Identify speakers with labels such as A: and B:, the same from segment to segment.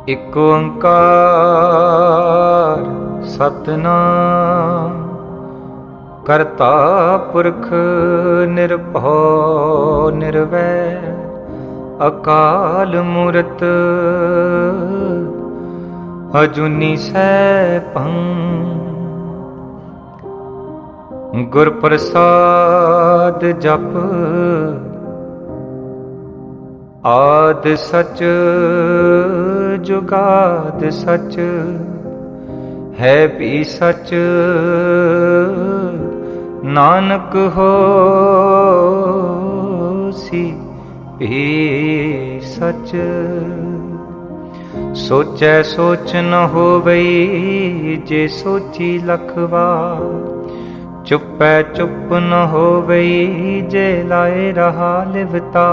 A: ਇਕ ਓੰਕਾਰ ਸਤਿਨਾਮ ਕਰਤਾ ਪੁਰਖ ਨਿਰਭਉ ਨਿਰਵੈਰ ਅਕਾਲ ਮੂਰਤ ਅਜੂਨੀ ਸੈਭੰ ਗੁਰ ਪ੍ਰਸਾਦ ਜਪ ਆਦ ਸਚ ਜੁਗਾਦ ਸਚ ਹੈ ਵੀ ਸਚ ਨਾਨਕ ਹੋਸੀ ਵੀ ਸਚ ਸੋਚੈ ਸੋਚ ਨ ਹੋਵਈ ਜੇ ਸੋਚੀ ਲਖਵਾ ਚੁੱਪੈ ਚੁੱਪ ਨ ਹੋਵਈ ਜੇ ਲਾਏ ਰਹਾ ਲਿਵਤਾ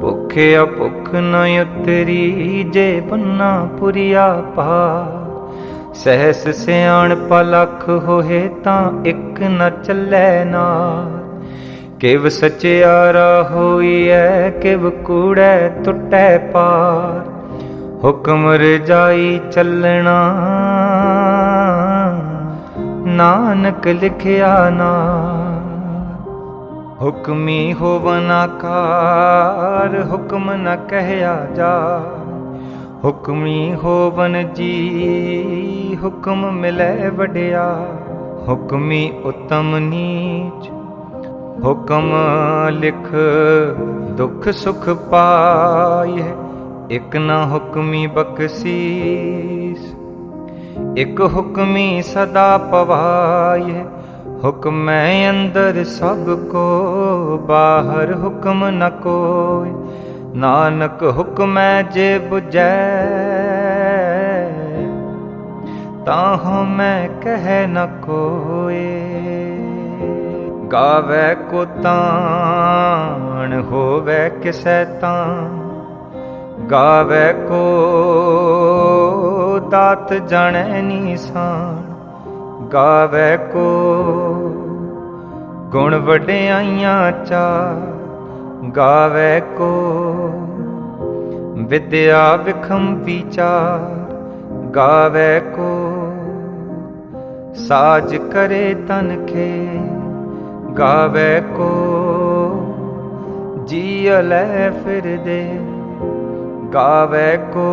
A: ਭੁਖਿਆ ਭੁਖ ਨ ਉਤਰੀ ਜੇ ਬੰਨਾ ਪੁਰੀਆ ਪਾ ਸਹਿਸ ਸਿਆਣਪ ਲਖ ਹੋਏ ਤਾਂ ਇੱਕ ਨ ਚੱਲੈ ਨਾਲ ਕਿਵ ਸਚਿਆਰਾ ਹੋਈਐ ਕਿਵ ਕੂੜੈ ਟੁੱਟੈ ਪਾਰ ਹੁਕਮ ਰਜਾਈ ਚੱਲਣਾ ਨਾਨਕ ਲਿਖਿਆ ਨਾ ਹੁਕਮੀ ਹੋਵਨ ਆਕਾਰ ਹੁਕਮ ਨ ਕਹਿਆ ਜਾ ਹੁਕਮੀ ਹੋਵਨ ਜੀ ਹੁਕਮ ਮਿਲੈ ਵਡਿਆ ਹੁਕਮੀ ਉਤਮ ਨੀਚ ਹੁਕਮ ਲਿਖ ਦੁਖ ਸੁਖ ਪਾਇ ਇਕ ਨ ਹੁਕਮੀ ਬਖਸੀਸ ਇਕ ਹੁਕਮੀ ਸਦਾ ਪਵਾਇ ਹੁਕਮੈ ਅੰਦਰ ਸਭ ਕੋ ਬਾਹਰ ਹੁਕਮ ਨ ਕੋਇ ਨਾਨਕ ਹੁਕਮੈ ਜੇ ਬੁਝੈ ਤਾਹੁ ਮੈਂ ਕਹਿ ਨ ਕੋਇ ਗਾਵੈ ਕੋ ਤਾਣ ਹੋਵੈ ਕਿਸੈ ਤਾਂ ਗਾਵੈ ਕੋ ਦਾਤ ਜਾਣੈ ਨੀਸਾਨ ਗਾਵੈ ਕੋ ਗੁਣ ਵਡਿਆਈਆਂ ਚਾ ਗਾਵੈ ਕੋ ਵਿਦਿਆ ਵਿਖਮ ਵਿਚਾਰ ਗਾਵੈ ਕੋ ਸਾਜ ਕਰੇ ਤਨ ਖੇ ਗਾਵੈ ਕੋ ਜੀਅ ਲੈ ਫਿਰਦੇ ਗਾਵੈ ਕੋ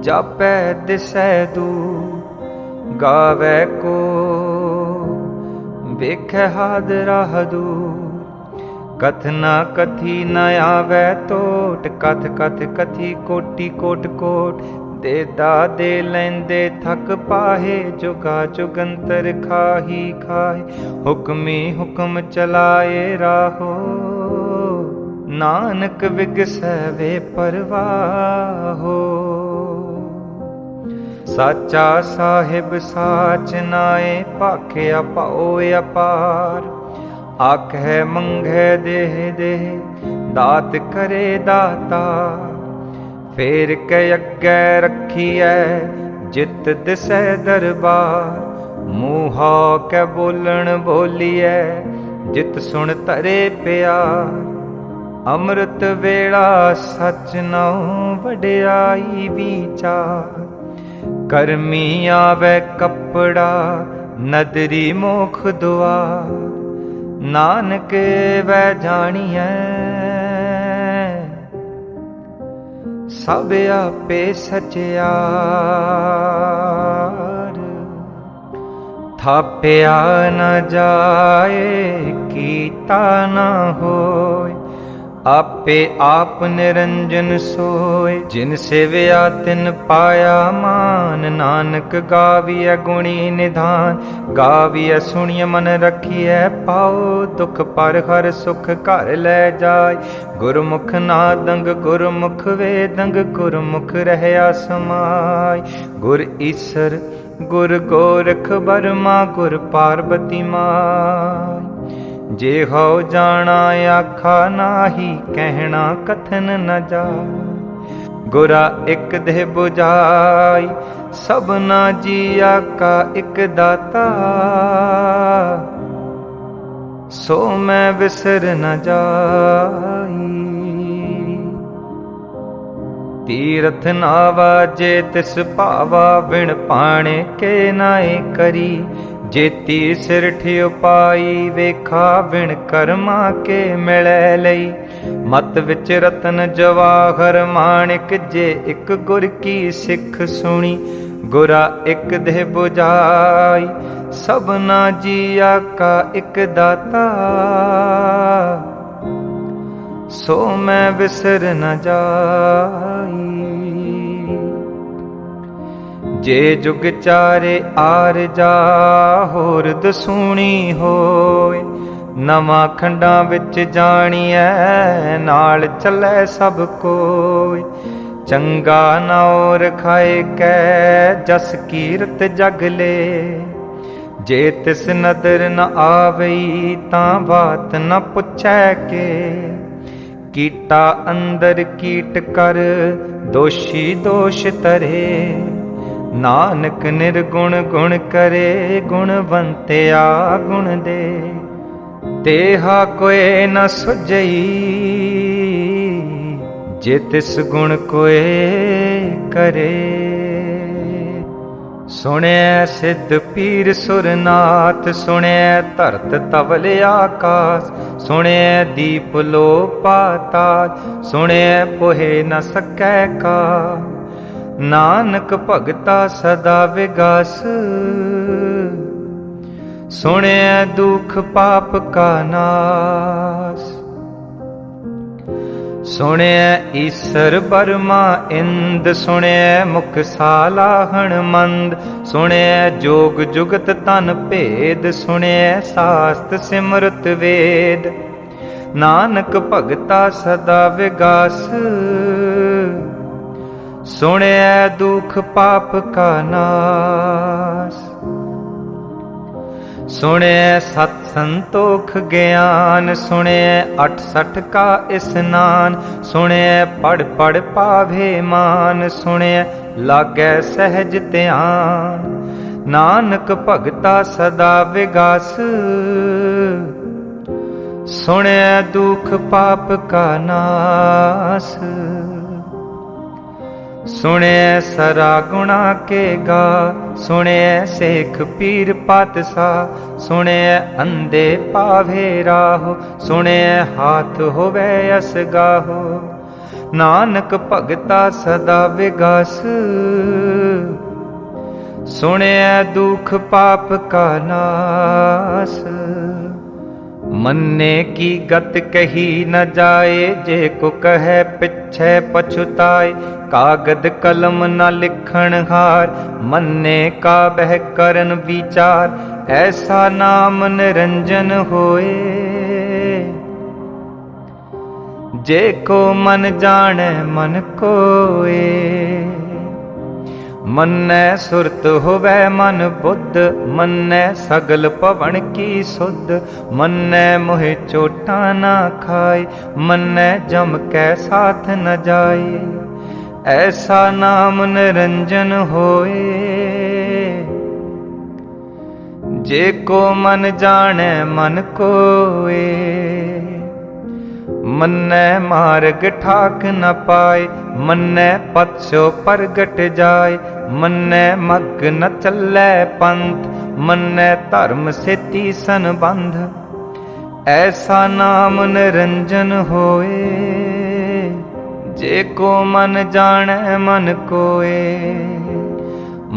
A: ਜਾਪੈ ਦਿਸੈ ਦੂਰ ਗਾਵੈ ਕੋ ਵੇਖੈ ਹਾਦਰਾ ਹਦੂਰ ਕਥਨਾ ਕਥੀ ਨ ਆਵੈ ਟੋਟ ਕਥ ਕਥ ਕਥੀ ਕੋਟੀ ਕੋਟ ਕੋਟ ਦੇਦਾ ਦੇ ਲੈਂਦੇ ਥਕ ਪਾਹੇ ਜੁਗਾ ਜੁਗੰਤਰ ਖਾਹੀ ਖਾਹੇ ਹੁਕਮੀ ਹੁਕਮ ਚਲਾਏ ਰਾਹੋ ਨਾਨਕ ਵਿਗਸੈ ਵੇ ਪਰਵਾਹੋ ਸਾਚਾ ਸਾਹਿਬ ਸਾਚ ਨਾਏ ਭਾਖਿਆ ਪਾਓ ਅਪਾਰ ਆਖੈ ਮੰਗੈ ਦੇਹ ਦੇਹ ਦਾਤ ਕਰੇ ਦਾਤਾ ਫੇਰ ਕੇ ਅੱਗੇ ਰੱਖੀਐ ਜਿਤ ਦਿਸੈ ਦਰਬਾਰ ਮੂੰਹਾ ਕੇ ਬੋਲਣ ਬੋਲੀਐ ਜਿਤ ਸੁਣ ਤਰੇ ਪਿਆਰ ਅੰਮ੍ਰਿਤ ਵੇਲਾ ਸਚ ਨਾਉ ਵਡਿਆਈ ਵਿਚਾਰ ਕਰਮੀ ਆਵੈ ਕੱਪੜਾ ਨਦਰੀ ਮੋਖ ਦੁਆਰ ਨਾਨਕ ਵੈ ਜਾਣੀਐ ਸਭ ਆਪੇ ਸਚਿਆਰ ਥਾਪਿਆ ਨ ਜਾਏ ਕੀਤਾ ਨ ਹੋਏ ਆਪੇ ਆਪ ਨਿਰੰਜਨ ਸੋਏ ਜਿਨ ਸੇਵਿਆ ਤਿਨ ਪਾਇਆ ਮਾਨ ਨਾਨਕ ਗਾਵੀਐ ਗੁਣੀ ਨਿਧਾਨ ਗਾਵੀਐ ਸੁਣੀਐ ਮਨ ਰਖੀਐ ਪਾਓ ਦੁਖ ਪਰ ਹਰ ਸੁਖ ਘਰ ਲੈ ਜਾਏ ਗੁਰਮੁਖ ਨਾਦੰਗ ਗੁਰਮੁਖ ਵੇਦੰਗ ਗੁਰਮੁਖ ਰਹਿਆ ਸਮਾਈ ਗੁਰ ਈਸਰ ਗੁਰ ਗੋਰਖ ਬਰਮਾ ਗੁਰ ਪਾਰਬਤੀ ਮਾਈ ਜੇ ਹਉ ਜਾਣਾ ਆਖਾ ਨਾਹੀ ਕਹਿਣਾ ਕਥਨ ਨ ਜਾਏ ਗੁਰਾ ਇਕ ਦੇਹ 부ਜਾਈ ਸਭਨਾ ਜੀਆ ਕਾ ਇਕ ਦਾਤਾ ਸੋ ਮੈਂ ਵਿਸਰ ਨ ਜਾਈ। तीरथ नावा जे तिस भावा बिन पाणे के नाए करी। जेती सिर ठियो पाई वेखा बिन कर्मा के मिलै लई। मत विच रतन जवाहर माणिक जे एक गुर की सिख सुनी। गुरा एक देह बुझाई सबना जिया का एक दाता। सो मैं विसर न जाई। जे जुग चारे आर जा होर दसूणी होए। नवां खंडां विच जाणीਐ नाल चलै सब कोई। चंगा नाओ रखाए कै जस कीरत जग ले। जे तिस नदर न आवई तां बात न पुछै के। कीटा अंदर कीट कर दोषी दोष तरे। नानक निर्गुण गुण करे गुणवंत्या गुण दे। तेहा कोई न सुझई जे तिस गुण कोई करे। सुणिਐ सिद्ध पीर सुरनाथ। सुणिਐ धरत तवल आकाश। सुणिਐ दीप लो पाताल। सुणिਐ पोहे न सकै का। नानक भगता सदा विगास। सुणिਐ दुख पाप का नाश। सुणिਐ ईसर बर्मा इंद। सुणिਐ मुख सालाहण मंद। सुणिਐ जोग जुगत तन भेद। सुणिਐ शास्त्र सिमरत वेद। नानक भगता सदा विगास। सुणिਐ दुख पाप का नाश। सुणिਐ सत संतोख ज्ञान। सुणिਐ 68 का स्नान। सुणिਐ पढ़ पढ़ पावे मान। सुणिਐ लागै सहज ध्यान। नानक भगता सदा विगास। सुणिਐ दुख पाप का नाश। सुणिਐ सरा गुणा के गा। सुणिਐ सेख पीर पातशाह। सुणिਐ अंधे पावे राहो। सुणिਐ हाथ होवे असगाहो। नानक भगता सदा विगास। सुणिਐ दुख पाप का नाश। मन्ने की गत कही न जाए। जे को कहे पिछे पछुताए। कागद कलम न लिखण हार। मन्ने का बह करन विचार। ऐसा नाम निरंजन होए। जे को मन जाने मन कोए। मन्नै सुरत होवै मन बुद्ध। मन्नै सगल पवन की सुध। मन्नै मोहे चोटा ना खाए। मन्नै जम कै साथ न जाए। ऐसा नाम निरंजन होए। जे को मन जाने मन कोए। मन्नै मार्ग ठाक न पाए। मन्नै पथ सो प्रगट जाए। मन्नै मग न चलै पंथ। मन्नै धर्म सेती संबंध। ऐसा नाम निरंजन होए। जे को मन जाने मन कोए।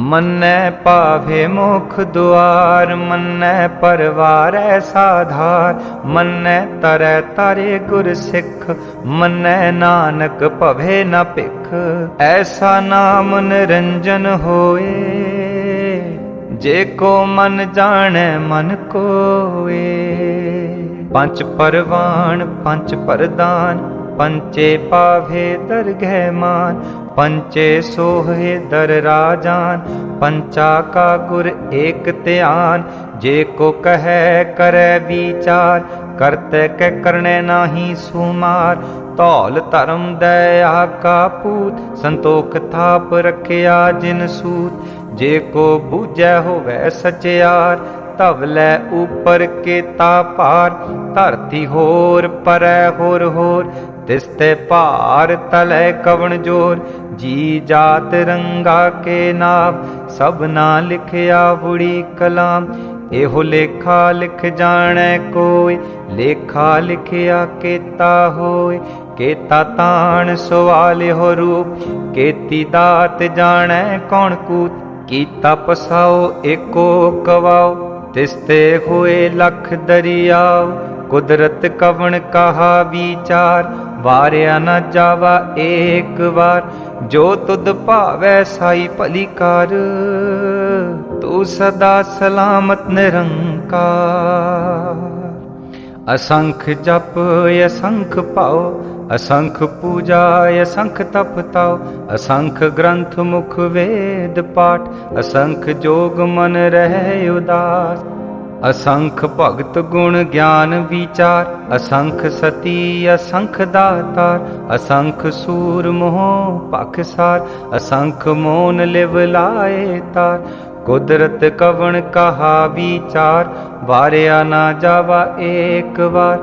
A: मन्नै पावे मोख दुआर। मन्नै परवार साधार। मन्नै तरै तारे गुर सिख। मन्नै नानक भवे न भिख। ऐसा नाम निरंजन होए। जे को मन जाने मन कोए। पंच परवान पंच परदान। पंचे पावे दरगह मान। पंचे सोहे दर राजान। पंचा का गुर एक ध्यान। जे को कहे करे विचार। करते के करने नाही सुमार। धौल धर्म दया का पूत। संतोख थाप रखिया जिन सूत। जे को बूझै होवै सचियार। तवलै ऊपर के तापार। धरती होर परै होर होर। तिसते पार तलै कवन जोर। जी जात रंगा के नाव सबना लिखिया बुरी कलाम। एहो लेखा लिख जाने कोय लेखा लिखिया केता होय। केता ताण सवाल हो रूप केती दात जाने कौन कूत। कीता पसाओ एको कवाओ तिसते हुए लख दरियाओ। कुदरत कवन कहा विचार वारिया न जावा एक बार। जो तुद भावै साई भली कार तू सदा सलामत निरंकार। असंख जप असंख पाओ असंख पूजा असंख तप ताओ। असंख ग्रंथ मुख वेद पाठ असंख जोग मन रहे उदास। असंख भगत गुण ज्ञान विचार असंख सती असंख दातार। असंख सूर मोह पखसार असंख मोन लिव लाए तार। कुदरत कवन कहा विचार वारिया ना जावा एक बार।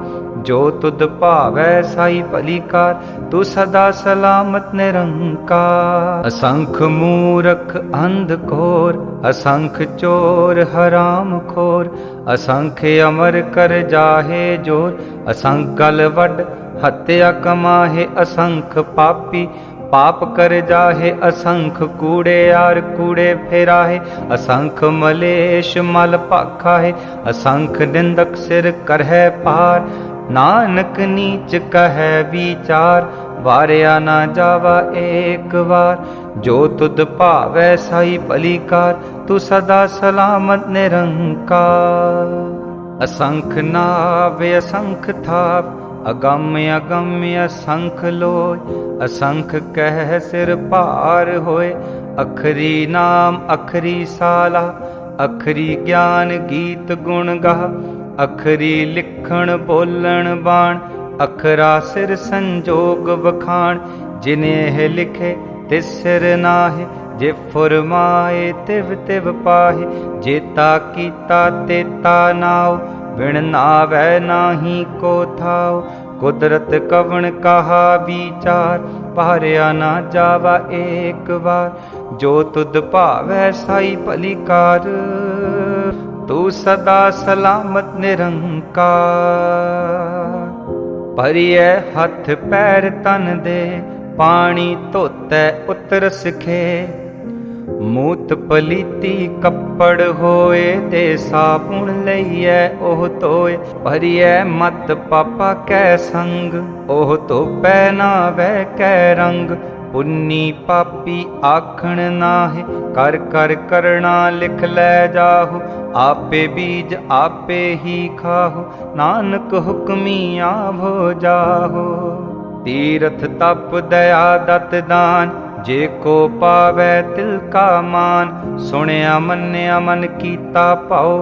A: जो तुद भावै साई भली कार तू सदा सलामत निरंकार। असंख मूरख अंध घोर असंख चोर हराम खोर। असंख अमर कर जाहे जोर असंख गल वड हत्या कमाहे। असंख पापी पाप कर जाहे असंख कूड़े यार कूड़े फेराहे। असंख मलेश मल पाखाहे असंख निंदक सिर करहे पार। नानक नीच कहे विचार वारिया ना जावा एक बार। जो तुद भावै साई भली कार तू सदा सलामत निरंकार। असंख नाव असंख थाव अगम्य अगम्य असंख लोय। असंख कह सिर पार होए अखरी नाम अखरी साला। अखरी ज्ञान गीत गुण गा अखरी लिखण बोलण बाण। अखरा सिर संजोग वखाण जिनेह लिखे तिस सिर नाहे। जे फुरमाए तिव तिव पाहे जेता कीता तेता नाव। बिन नावै नाही को थाओ कुदरत कवन कहा विचार वारिया ना जावा एक बार। जो तुद भावै साई भली कार तू सदा सलामत निरंकार। भरिए हथ पैर तन दे पानी धोतै उतर सिखे। मूत पलीती कपड़ होए दे साबुण लईए ओह धोए। भरिए मत पापा कै संग ओह तो पहनावै कै रंग। पुन्नी पापी आखण नाहे कर कर करना लिख लै जाहु। आपे बीज आपे ही खाहु नानक हुक्मी आवो जाहु। तीरथ तप दया दत दान जे को पावै तिल का मान। सुनिया मन्या मन कीता पाओ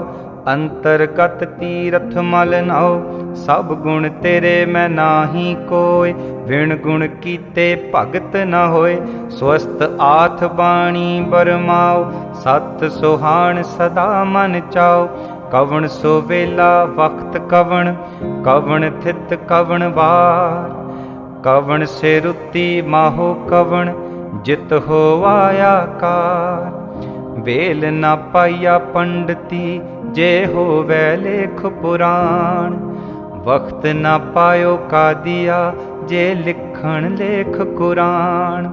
A: अंतरगत तीरथ मल नाओ। सब गुण तेरे मैं नाही कोय विण गुण कीते भगत न होए। स्वस्थ आथ बाणी बरमाओ सत सुहान सदा मन चाओ। कवन सो वेला वक्त कवन कवन थित कवन वार। कवन से रुति माहो कवन जित हो आया कार। वेल न पाया पंडिती जे हो वै लेख पुराण। वक्त न पायो का दिया जे लिखण लेख कुरान।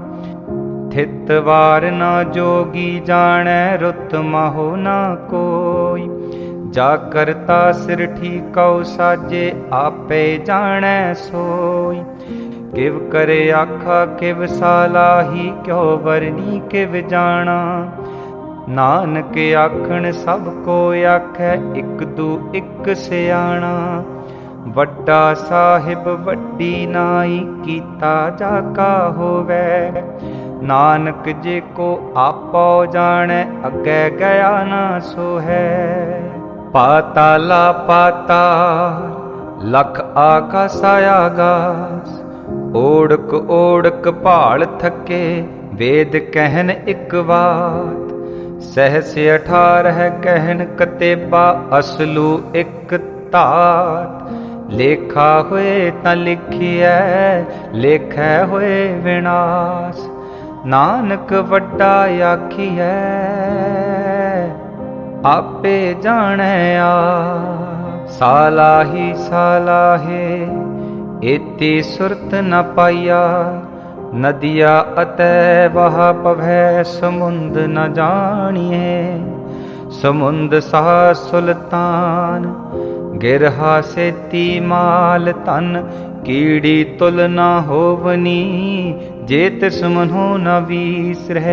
A: थित वार न जोगी जानै रुत माहो न कोई। जा करता सिर ठीकौ साजे आपे जानै सोई। किव करे आखा किव सालाही क्यों वरनी किव जाना। नानक आखण सब को आखै इक दू इक सियाणा। वड्डा साहिब वड्डी नाई कीता जाका होवै। नानक जे को आपो जाने अगे गया ना सो है। पाताला पाताल लख आकाश आगास। ओढ़क ओढ़क भाल थके वेद कहन इक बात। सहस 18 कहन कतेबा असलू इक तात। लेखा होए तां लिखिए, लेखै होए विनाश। नानक वड्डा आखिए, आपे जाने आ। सालाही सालाहे एती सुरत न पाइया, नदिया अतै वह पवै समुंद न जानिए। समुंद सा सुल्तान गिरहा सेती माल तन, कीड़ी तुल न होवनी जे तिस मनो न वीसरह।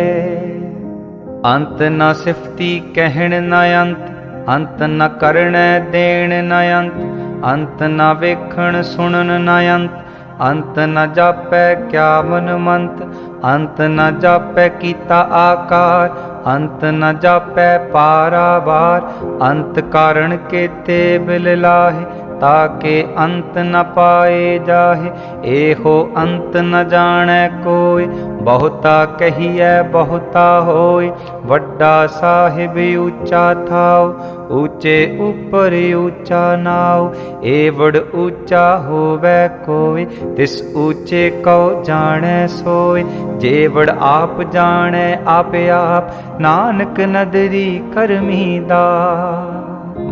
A: अंत न सिफती कहण न अंत, अंत न करण देण न अंत, अंत न वेखण सुनन न अंत, अंत न जापै क्या मन मंत, अंत न जापै कीता आकार, अंत न जापै पारावार। अंत कारण केते बिल लाहे, ताके अंत न पाए जाहे। एहो अंत न जाने कोय, बहुता कहिए बहुता होय। वड्डा साहिब ऊंचा थाओ, ऊंचे ऊपर ऊंचा नाओ। एवड़ ऊंचा होवे कोय, तिस ऊंचे को जाने सोय। जेवड़ आप जाने आपे आप, नानक नदरी करमी दा।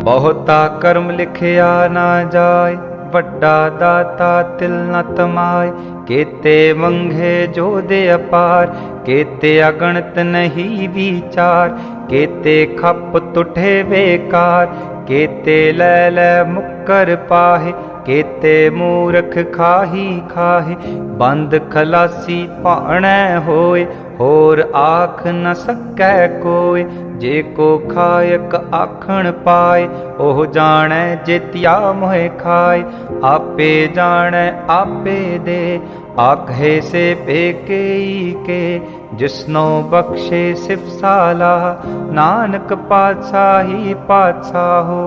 A: बहुता कर्म लिखिया ना जाय, वड्डा दाता तिल न तमाय। केते मंगे जो दे अपार, केते अगणत नहीं विचार। केते खप तुठे बेकार, केते लै लै मुक्कर पाहे। केते मूरख खाही खाहे, बंद खलासी पाणै होय। होर आख न सकै कोय, जे को खायक आखण पाए। ओह जाने जेतिया मोह खाए, आपे जाने आपे दे। आखे से पेकेई के, जिसनो बख्शे सिफ साला। नानक पातशाही पातशाहो।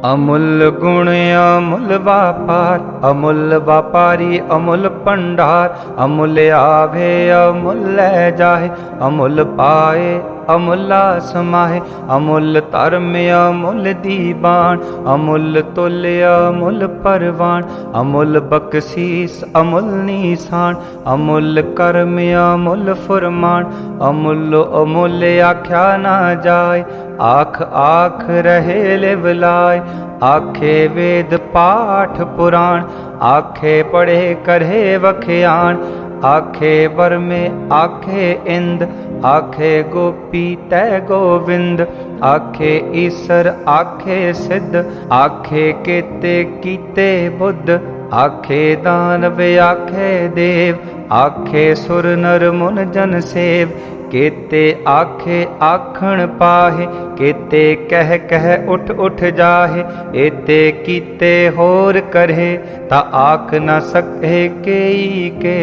A: अमूल गुण अमूल व्यापार, अमूल व्यापारी अमूल भंडार। अमूल आवे अमूल लै जाहे, अमूल पाए अमूला समाहे। अमूल धर्म अमूल दीवान, अमूल तुल अमूल परवान। अमूल बख्शीस अमूल निशान, अमूल कर्म अमूल फुरमान। अमूल अमूल आख्या ना जाय, आख आख रहे लिवलाय। आखे वेद पाठ पुराण, आखे पढ़े करे वख्यान। आखे वर में आखे इंद, आखे गोपी तै गोविंद। आखे ईसर आखे सिद्ध, आखे केते कीते बुद्ध। आखे दानव आखे देव, आखे सुर नर मुन जन सेव। केते आखे आखण पाहे, केते कह कह उठ उठ जाहे। एते कीते होर करे, ता आख न सके केई के।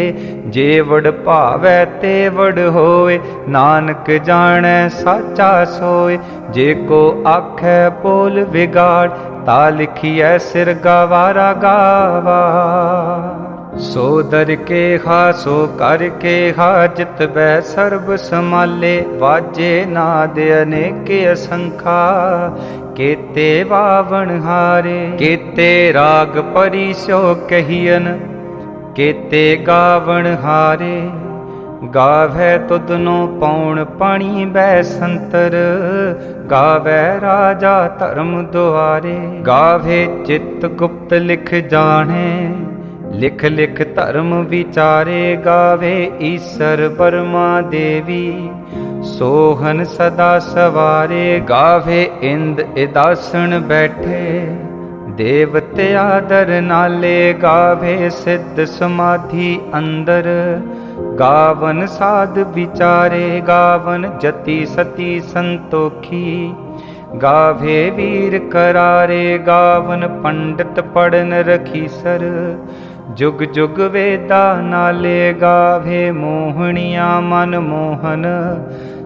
A: जेवड़ भावै तेवड़ होए, नानक जाने साचा सोए। जे को आखे बोल विगाड़, ता लिखिए सिर गवारा गावा। सो दर के हा सो कर के हा, जित बै सर्ब समाले। वाजे नाद अनेक असंखा, केते वावण हारे। केते राग परिसो कहियन, केते गावण हारे। गावै तुदनो पौण पाणी बै संतर, गावै राजा धर्म दुआरे। गावे चित गुप्त लिख जाने, लिख लिख धर्म विचारे। गावे ईसर बर्मा देवी, सोहन सदा सवारे। गावे इंद इदासन बैठे, देवते आदर नाले। गावे सिद्ध समाधि अंदर, गावन साध विचारे। गावन जति सती संतोखी, गावे वीर करारे। गावन पंडित पढ़न रखीसर, जुग जुग वेदा नाले। गावे मोहनिया मन मोहन,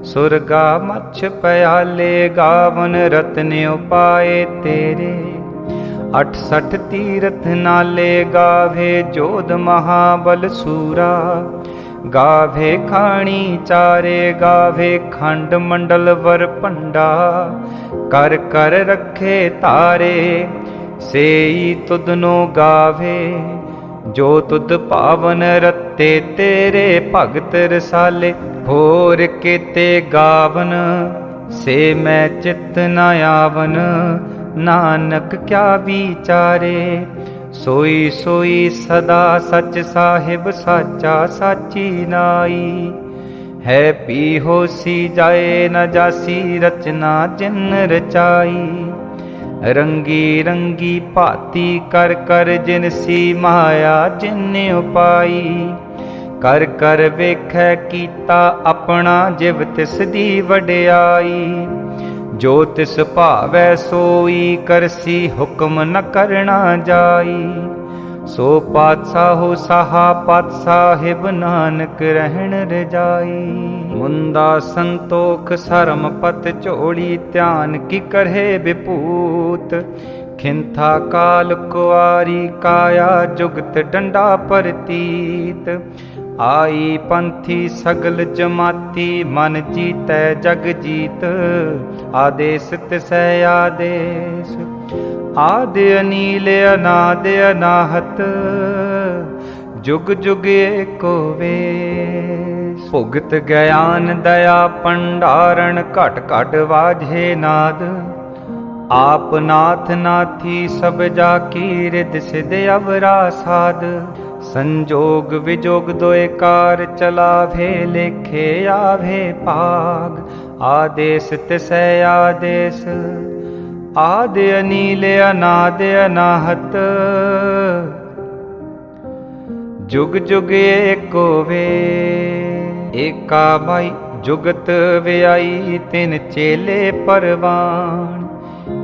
A: सुरगा मच्छ प्याले। गावन रत्न उपाय तेरे, 68 तीरथ नाले। गावे जोध महाबल सूरा, गावे खाणी चारे। गावे खंड मंडल वर पंडा, कर कर रखे तारे। सेई तुदनो गावे। जो तुद पावन रत्ते तेरे भगत रसाले, होर केते गावन से मैं चित्त न आवन। नानक क्या विचारे सोई सोई सदा सच साहिब साचा साची नाई। है पी होसी जाए न जासी रचना जिन रचाई। रंगी रंगी भाती कर कर जिनसी माया जिन उपाई। कर कर वेखै कीता अपना जिव तिस दी वडियाई। जो तिस भावै सोई करसी हुक्म न करना जाई। सो पातशाहो साहा पत साहिब नानक रहन रजाई। मुंदा संतोख सरम पत चोड़ी ध्यान की करहे विपूत। खिंथा काल कुआरी काया जुगत डंडा परतीत। आई पंथी सगल जमाती मन जीतै जग जीत। आदेश तिसै आदेश आदि अनील अनाद अनाहत। जुग जुग एको वेश। भुगत ज्ञान दया भंडारण घट घट वाजे नाद। आप नाथ नाथी सब जाकी रिद सिद अवरा साध। संजोग विजोग दोए कार चलावे लेखे आवे भाग। आदेश तिसै आदेश आदि अनील अनाद अनाहत। जुग जुग एको वे। एका बाई जुगत व्याई तिन चेले परवान।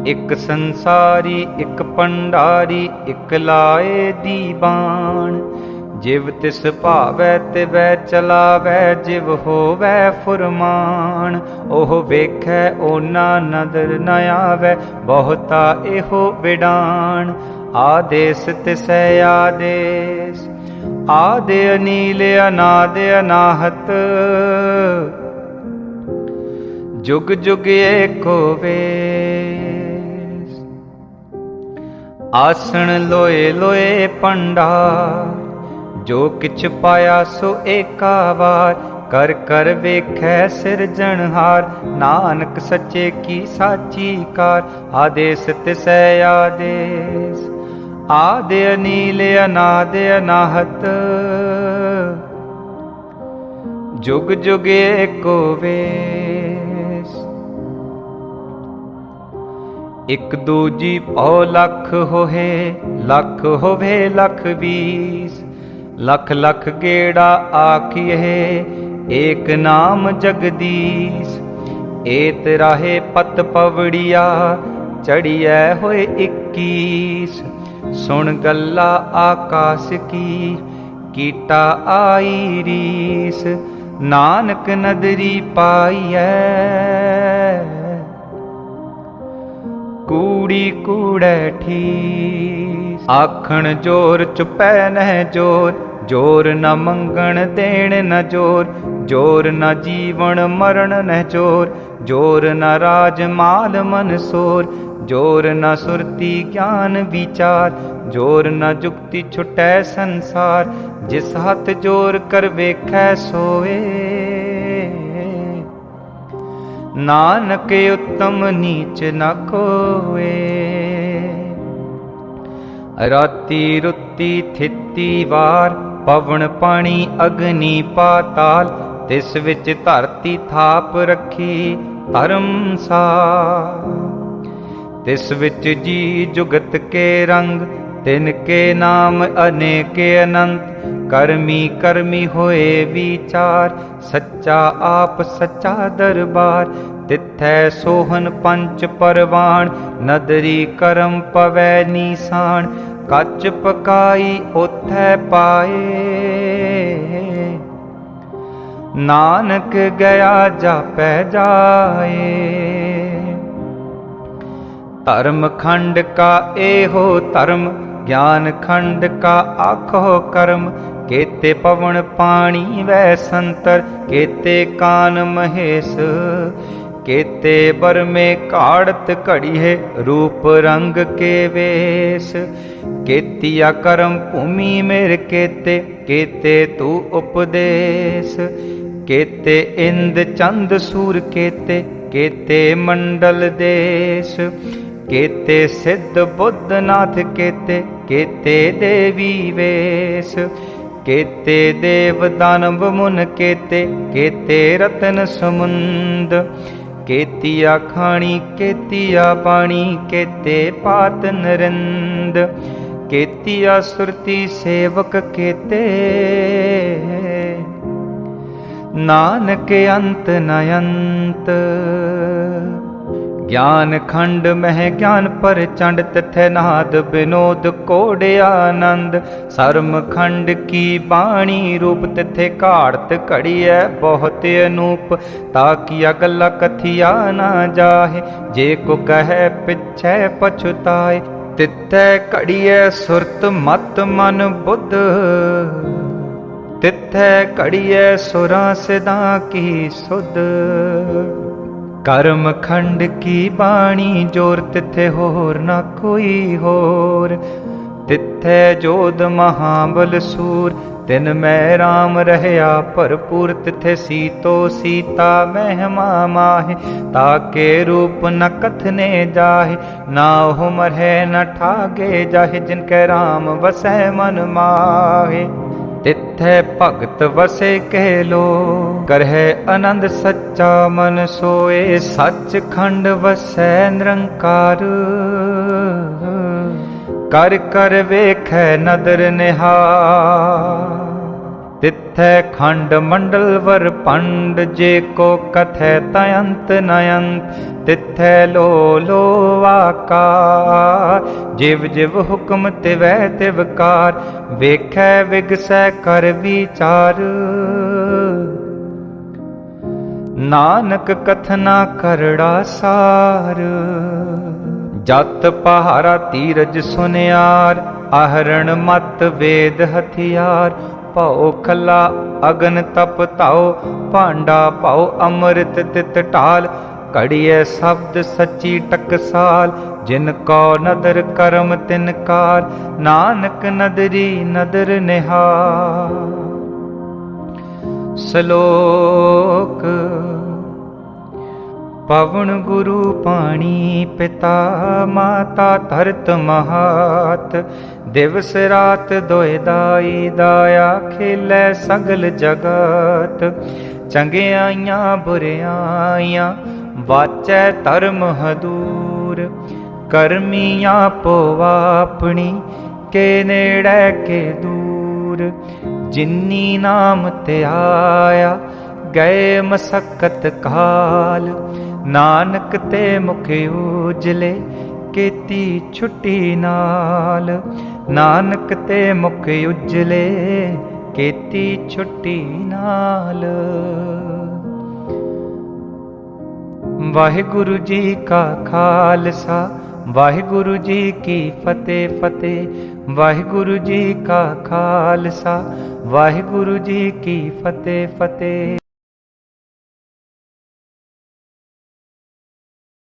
A: एक संसारी एक पंडारी एक लाए दीवान। जिव तिस भावै तिवै चलावै जिव होवै फुरमान। ओह वेखै ओना नदर न आवै बहुता एहो विडान। आदेश तिसै आदेश आदि अनील अनाद अनाहत। जुग जुग एको वेश। आसन लोए लोए भंडार। जो किछ पाया सो एका वार। कर कर वेखै सिरजनहार। नानक सच्चे की साची कार। आदेश तिसै आदेश आदि अनील अनाद अनाहत। जुग जुग एको वेश। एक दूजी पौ लख होहे लख होवे लख बीस। लख लख गेड़ा आखिए एक नाम जगदीश। एत राहे पत पवड़िया चढ़िए होए 21। सुन गल्ला आकाश की कीटा आई रीस। नानक नदरी पाईऐ कूड़ी कूड़ै ठीस। आखण जोर चुपै नह जोर। जोर न मंगण देण न जोर। जोर न जीवन मरण न जोर। जोर न राज माल मन सोर। जोर न सुरती ज्ञान विचार। जोर न जुक्ति छुटै संसार। जिस हथ जोर कर वेखै सोए। नानक उत्तम नीच न कोए। राती रुती थिती वार। पवन पानी अग्नि पाताल। तिस विच धरती थाप रखी धर्मसार। तिस विच जी जुगत के रंग। तिनके नाम अनेक अनंत। करमी करमी होए विचार। सच्चा आप सच्चा दरबार। तिथै सोहन पंच परवान। नदरी करम पवै नीसान। कच पकाई ओथै पाए। नानक गया जापै जाए। धर्म खंड का एहो धर्म। ज्ञान खंड का आखो कर्म। केते पवन पानी वै संतर। केते कान महेश। केते बर में काढ़त घड़ी है रूप रंग के वेश। केतिया करम भूमि मेर केते केते तू उपदेश। केते इंद चंद सूर केते केते मंडल देश। केते सिद्ध बुद्ध नाथ केते केते देवी वेश। केते देव दानव मुन केते केते रतन समुंद। केतिया खाणी केतिया बाणी केते पात नरिंद। केतिया सुरती सेवक केते नानक अंत न अंत। ज्ञान खंड मह ज्ञान पर चंड तिथै नाद विनोद कोड आनंद। सर्म खंड की बाणी रूप तिथे काढ़त घड़िया बहुत अनूप। ताकिया गला कथिया ना जाहे जे को कहे पिछै पछुताए। तिथै घड़िया सुरत मत मन बुद्ध। तिथै घड़िया सुरां सिद्धां की सुध। कर्म खंड की बाणी जोर तिथे होर ना कोई होर। तिथे जोध महाबल सूर तिन मैं राम रहया भरपूर। तिथे सीतो सीता महिमा माहे ताके रूप न कथने जाहे। ना हो मरहे न ठागे जाहे जिनके राम वसै मन माहे। तिथै भगत वसे कह लो करहे आनंद सच्चा मन सोए। सच खंड वसै निरंकार कर कर वेखै नदर निहार। तिथै खंड मंडल वर पंड जे को कथै तयंत नयंत। तिथै लो लो आकार जिव जिव हुक्म तिवै तिवकार। वेखै विगसै कर विचार नानक कथना करड़ा सार। जत पहारा तीरज सुनियार आहरण मत वेद हथियार। पाओ खला अगन तप ताओ भांडा पाओ अमृत तित टाल। घड़िए शब्द सच्ची टकसाल जिन को नदर करम तिनकार। नानक नदरी नदर निहार। श्लोक पवन गुरु पाणी पिता माता धरत महात। दिवस रात दोए दाई दाया खेलै सगल जगत। चंगियाइयां बुरियाइयां वाचै धर्म हदूर। करमियां पोवा अपनी के नेड़े के दूर। जिन्नी नाम ते आया गए मसक्कत काल। नानक ते मुख उजले केती छुट्टी नाल। नानक ते मुख उजले केती छुट्टी नाल। वाहिगुरु जी का खालसा वाहिगुरु जी की फतेह फतेह। वाहिगुरु जी का खालसा वाहिगुरु जी की फतेह फतेह।